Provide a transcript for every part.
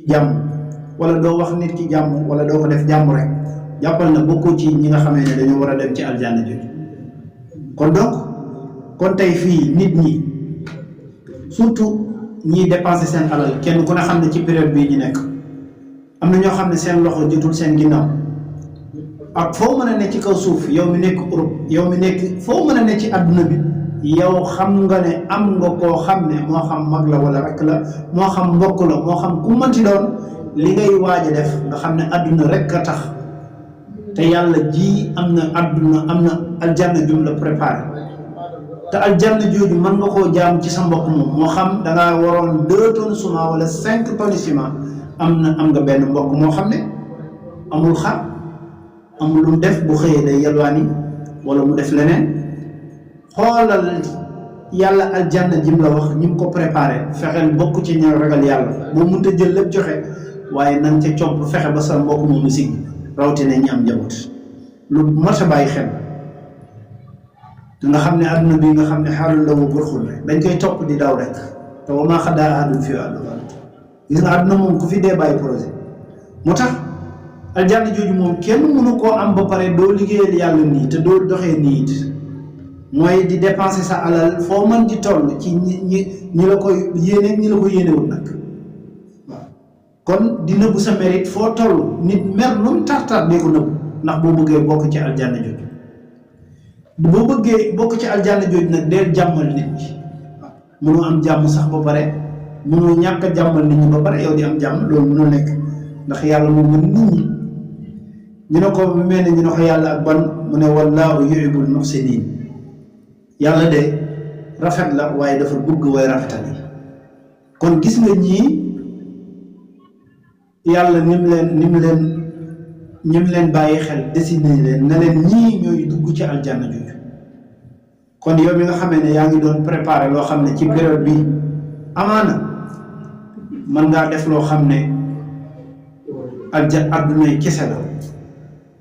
jàmm wala doo wax nit ki jàmm wala doo ko def jàmm rek jàppal na bokkoo ci ñi nga xamee ne dañoo war a dem ci aljanna jooju. kon donc kon tey fii nit ñi surtout ñiy dépenser seen alal kenn ku ne xam ne ci période bii ñu nekk am na ñoo xam ne seen loxo jotul seen ginnaaw ak foo mën a ne ci kaw suuf yow mi nekk Europe yow mi nekk foo mën a ne ci àdduna bi yow xam nga ne am nga koo xam ne moo xam mag la wala rakk la moo xam mbokk la moo xam ku mënti doon li ngay waaj a def nga xam ne àdduna rek a tax te yàlla ji am na àdduna am na aljanna jum la préparé te aljanna jooju mën nga koo jaam ci sa mbokk moom moo xam dangaa waroon 2 tonnes ciment wala 5 tonnes ciment am nga benn mbokk moo xam ne amul xar amul lu mu def bu xëyee day yalwaani wala mu def leneen xoolal yàlla aljanna jim la wax ñi mu ko préparé fexeel bokk ci ña ragal yàlla boo mënta jël lépp joxe waaye nañ ca comp fexe ba sa mbokk moomu sigg rawatina ñi am njaboot lu mat a bàyyi xel nga xam ne àdduna bi nga xam ne xaalu ndawu burxul rek dañ koy topp di daw rek te wa maa xaddaa ahadun fii àdduna gis nga àdduna moom ku fi dee bàyyi projet moo tax aljanna jooju moom kenn mënu koo am ba pare doo liggéeyal yàlla nii te doo doxee nii it mooy di dépenser sa alal foo mën di toll ci ñi la koy yéene ñi la ko yéenewul nag waaw kon di nëbbu sa mérite foo toll nit mer lu mu tartar dee ko nëbbu ndax boo bëggee bokk ci aljanna jooju boo bëggee bokk ci aljanna jooju nag deel jàmmal nit ñi waaw mënoo am jàmm sax ba pare mënoo ñàkk a jàmmal nit ñi ba pare yow di am jàmm loolu mënoo nekk ndax yàlla moom mën nit ñi ñu ne ko mel ne ñu ne ko yàlla ak ban mu ne wallaahu yuhibbul muhsinin yàlla de rafet la waaye dafa bëgg way rafetal yi kon gis nga ñii yàlla ni mu leen bàyyi xel dessiné leen ne leen ñii ñooy dugg ci aljanna jooju kon yow mi nga xamee ne yaa ngi doon préparé loo xam ne ci période bi amaana mën ngaa def loo xam ne addunay kese la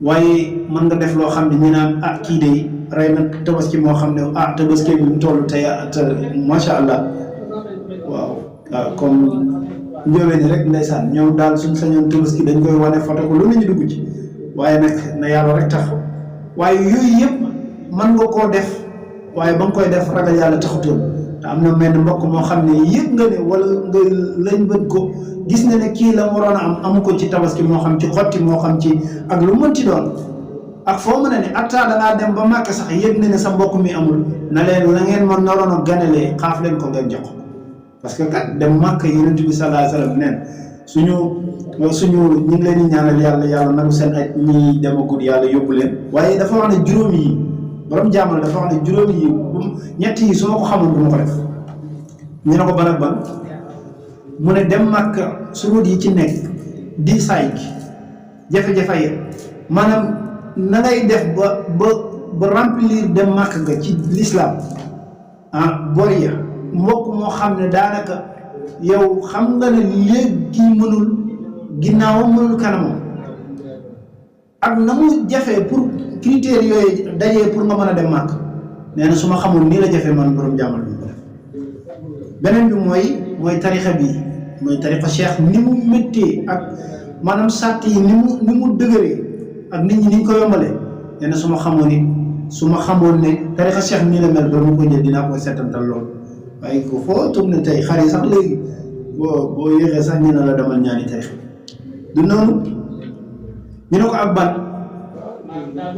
waaye mën nga def loo xam ne ñu naan kii de rey na tabaski moo xam ne tabaski bi mu toll te macha allah waaw comme njóobee ni rek ndeysaan ñoom daal suñ sañoon tabaski dañ koy wane foto ko lu nañu dugg ci waaye nag na yàlla rek tax waaye yooyu yëpp mën nga koo def waaye ba nga koy def ragal yàlla taxutoon te am na menn mbokk moo xam ne yëg nga ne wala nga lañ bët ko gis na ne kii la waroon a am amu ko ci tabaski moo xam ci xotti moo xam ci ak lu mënti doon ak foo mën a ne atta dangaa dem ba màkk sax yëg na ne sa mbokk mi amul na leen la ngeen ma naroon a ganelee xaaf leen ko ngeen jox parce que kat dem màkk yonent bi sallallahu alayhi wasallam neen suñu ñu ngi leen di ñaanal yàlla nagu seen ay ñi demagul yàlla yóbbu leen waaye dafa wax ne juróomi yi borom jaamal dafa wax ne juróomi yi ñett yi su ma ko xamoon du ma ko def ñu ne ko ban ak ban mu ne dem màkk surut yi ci nekk di saay gi jafe-jafe yi maanaam na ngay def ba remplir dem màkk nga ci l'islam bor ya mbokk moo xam ne daanaka yow xam nga ne léegi kii mënul ginnaawam mënul kanamam ak na mu jafee pour critères yooyu dajee pour nga mën a dem màkk nee na su ma xamul nii la jafe man borom jàmmal bi ko def beneen bi mooy tarixa bi mooy tarixa cheikh ni mu méttee ak maanaam sàtt yi ni mu dëgëree ak nit ñi ni ñu ko yombalee nee na su ma xamoon ne tarixa cheikh nii la mel ba mu ko jël dinaa koy seetantal lool waaye ko foo tourné tey xar yi sax léegi boo yéexee sax ñu ne la demal ñaani tarixa du noonu ñu ne ko ak ban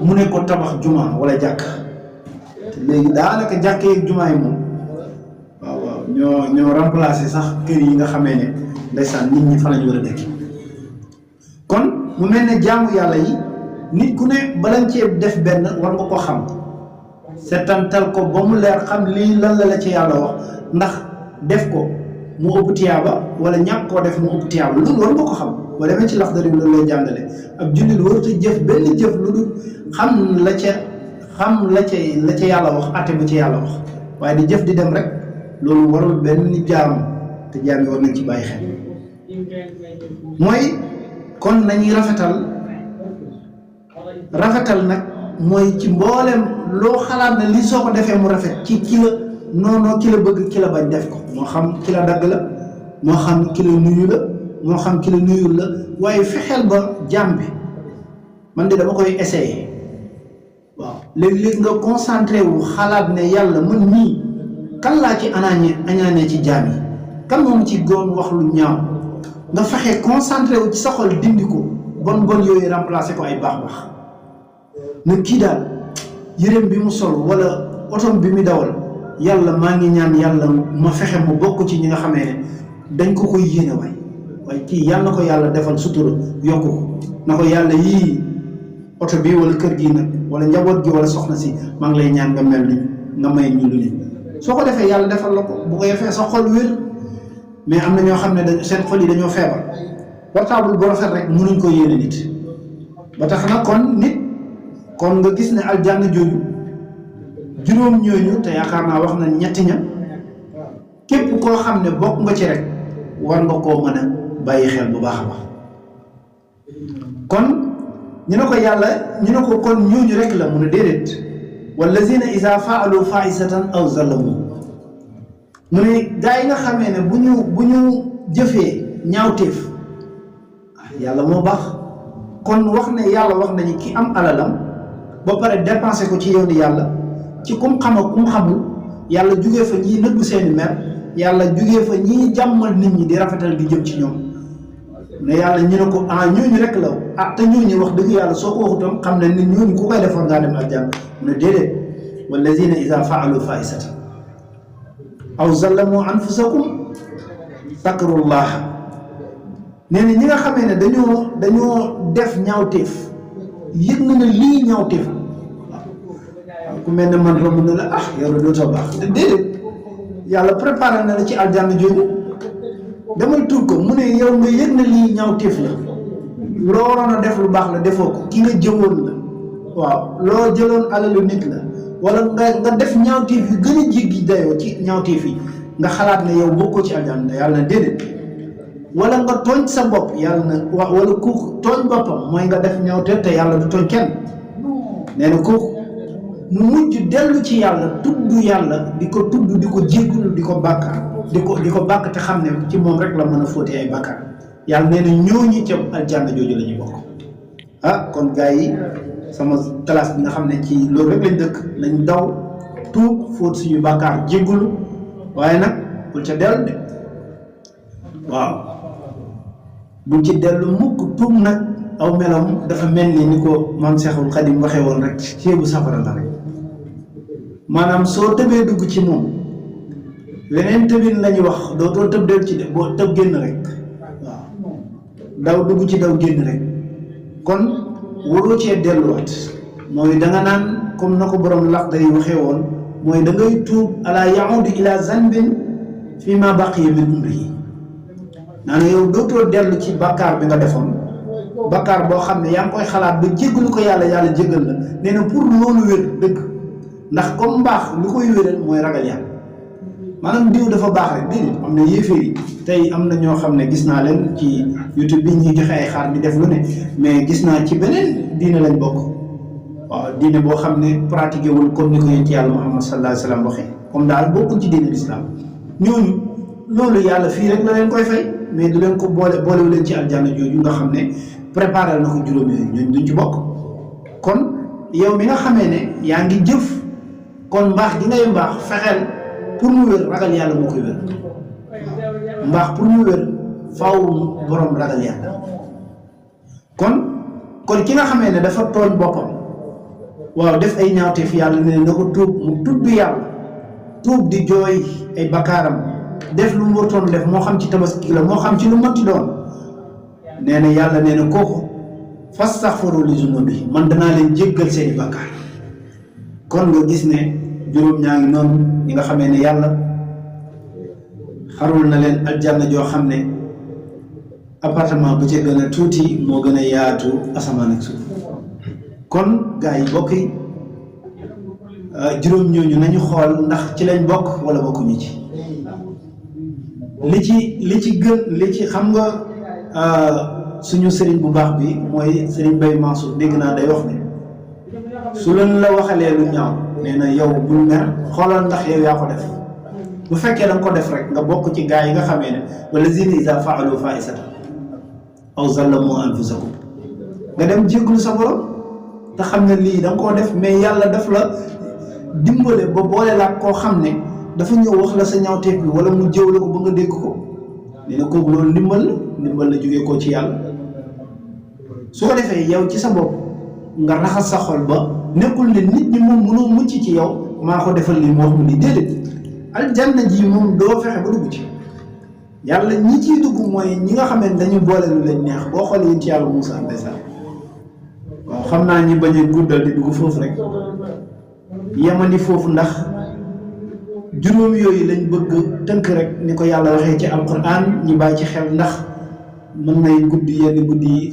mu ne ko tabax juma wala jàkk te léegi daanaka jàkk yeeg juma yi moom waaw ñoo remplacé sax kër yi nga xamee ne ndeysaan nit ñi fa lañu war a dëkk kon mu mel ne jaamu yàlla yi nit ku ne balañ cee def benn war nga ko xam setantal ko ba mu leer xam lii lan la ci yàlla wax ndax def ko mu ëpp tiyaaba wala ñàkk koo def mu ëpp tiyaaba loolu war nga ko xam boo demee ci Laxdari bi loolu lay jàngale ab jullit warut a jëf benn jëf lu dul xam la ca yàlla wax àtte ba ci yàlla wax waaye di jëf di dem rek loolu warul benn jaam te jaam yi war nañ ci bàyyi xel mooy kon nañuy rafetal nag mooy ci mboolem loo xalaat ne li soo ko defee mu rafet ci ki la noonoo ki la bëgg ki la bañ def ko moo xam ki la dagg la moo xam ki la nuyu la moo xam ki la nuyul la waaye fexeel ba jaam bi man de dama koy essayer waaw léegi-léegi nga concentré wu xalaat ne yàlla man nii kan laa ci añaane ci jaam yi kan moom ci doon wax lu ñaaw nga fexe concentré wu ci sa xol dindi ko bon yooyu remplacé ko ay baax ne kii daal yërëm bi mu sol wala otom bi mu dawal yàlla maa ngi ñaan yàlla ma fexe mu bokk ci ñi nga xamee ne dañ ko koy yéene waaye kii yàlla na ko yàlla defal sutura yokku ko na ko yàlla yii oto bi wala kër gi nag wala njaboot gi wala soxna si maa ngi lay ñaan nga mel ni nga may ñu lu ni soo ko defee yàlla defal la ko bu ko defee sa xol wér mais am na ñoo xam ne seen xol yi dañoo feebar portable bu rafet rek mënuñ ko yéene nit ba tax na kon nit kon nga gis ne aljanna jooju juróom ñooñu te yaakaar naa wax na ñetti ña képp koo xam ne bokk nga ci rek war nga koo mën a bàyyi xel bu baax a baax kon ñu ne ko yàlla ñu ne ko kon ñooñu rek la mun a déedéet wallazina iza faalu faisatan aw zalamu mu ne gaa yi nga xamee ne bu ñu jëfee ñaawteef yàlla moo baax kon wax ne yàlla wax nañu ki am alalam ba pare dépensé ko ci yoonu yàlla ci kum xam ak kum xamul yàlla jugee fa ñii nëbbu seeni mer yàlla jugee fa ñii jàmmal nit ñi di rafetal di jëm ci ñoom ne yàlla ñu ne ko ñooñu rek la te ñooñu wax dëgg yàlla soo ko waxutam xam ne nit ñooñu ku koy defoon ngaa dem aljanna mu ne déedéet wallazina iza faalu faisatan aw zallamu anfusakum takrullaha nee na ñi nga xamee ne dañoo def ñaawteef yëg na ne lii ñaawteef waaw ku mel ne man romb na la yow de dootoo baax déedéet yàlla préparé na la ci aljanna jooju damay tuub ko mu ne yow nga yëg na lii ñaawteef la loo waroon a def lu baax la defoo ko ki nga jëwoon la waaw loo jëloon alalu nit la wala nga def ñaawteef yu gën a jéggi dayoo ci ñaawteef yi nga xalaat ne yow bokkoo ci aljanna yàlla na déedéet wala nga tooñ sa bopp yàlla na wala ku tooñ boppam mooy nga def ñaawteef te yàlla du tooñ kenn nee na kooku mu mujj dellu ci yàlla tudd yàlla di ko tudd di ko jéggulu di ko bàkkaar di ko bàkk te xam ne ci moom rek la mën a fóoti ay bàkkaar yàlla nee na ñooñu ca aljanna jooju la ñu bokk kon gars yi sama classe bi nga xam ne ci loolu rek lañ dëkk nañ daw tuub fóot suñu bàkkaar jéggulu waaye nag bul ca dellu de waaw bul ci dellu mukk tuub nag aw melam dafa mel ni ko maam Seexul Xadim waxee woon rek ceebu safara la rek maanaam soo tëbee dugg ci moom leneen tëbin la ñuy wax dootoo tëb del ci de boo tëb génn rek waaw daw dugg ci daw génn rek kon waroo cee delluwaat mooy da nga naan comme na ko borom Laxdari waxee woon mooy da ngay tuub ala yahudu ila zanbin fi ma baqiya min umrihi naana yow dootoo dellu ci bàkkaar bi nga defoon bàkkaar boo xam ne yaa ngi koy xalaat ba jéggalu ko yàlla jéggal la nee na pour loolu wér dëgg ndax comme mbaax li koy wéral mooy ragal yàlla maanaam diw dafa baax rek déedéet am na yéeféer yi tey am na ñoo xam ne gis naa leen ci YouTube bi ñuy joxe ay xaar di def lu ne mais gis naa ci beneen diine lañ bokk waaw diine boo xam ne pratiqué wul comme ni ko yonent yàlla Muhammad sallallahu alayhi wa sallam waxee comme daal bokkul ci diine l'islam ñooñu loolu yàlla fii rek la leen koy fay mais du leen ko boolewu leen ci aljanna jooju nga xam ne préparé na ko juróom yooyu ñooñu duñ ci bokk kon yow mi nga xamee ne yaa ngi jëf kon mbaax gi ngay mbaax fexeel pour mu wér ragal yàlla moo koy wér mbaax pour mu wér faaw borom ragal yàlla kon ki nga xamee ne dafa tooñ boppam waaw def ay ñaawteef yàlla ne na ko tuub mu tudd yàlla tuub di jooy ay bakkaaram def lu mu wartoon def moo xam ci tabaski la moo xam ci lu mënti doon nee na yàlla nee na kooku fastaghfiru li zunubi man danaa leen jéggal seeni bakkaar kon nga gis ne juróom ñaa ngi noonu ñi nga xamee ne yàlla xarul na leen aljanna joo xam ne appartement bu ci gën a tuuti moo gën a yaatu asamaan ak suuf kon gars yi bokk yi juróom ñooñu nañu xool ndax ci lañ bokk wala bokkuñu ci li ci xam nga suñu sëriñ bu baax bi mooy sëriñ Bay Mansour dégg naa day wax ne su leen la waxalee lu ñaaw nee na yow bul mer xoolal ndax yow yaa ko def bu fekkee da nga ko def rek nga bokk ci gaa yi nga xamee ne wala zina iza faalu faisatan aw zallamu anfusakum nga dem jégglu sa borom te xam ne lii da nga koo def mais yàlla daf la dimbale ba boole la koo xam ne dafa ñëw wax la sa ñaawteef bi wala mu jëw la ko ba nga dégg ko nee na kooku loolu ndimbal la jógee koo ci yàlla. su ko defee yow ci sa bopp nga raxas sa xol ba nekkul ne nit ñi moom mënoo mucc ci yow maa ko defal lii mu wax mu ni déedéet aljanna ji moom doo fexe ba dugg ci yàlla ñi ciy dugg mooy ñi nga xam ne dañu boole lu leen neex boo xoolee yéen ci yàlla Moussa ndeysaan waaw xam naa ñi bañ a guddal di dugg foofu rek yemandi foofu ndax juróom yooyu lañ bëgg tënk rek ni ko yàlla waxee ci alquran ñi bàyyi ci xel ndax mën nay guddi yenn guddi yi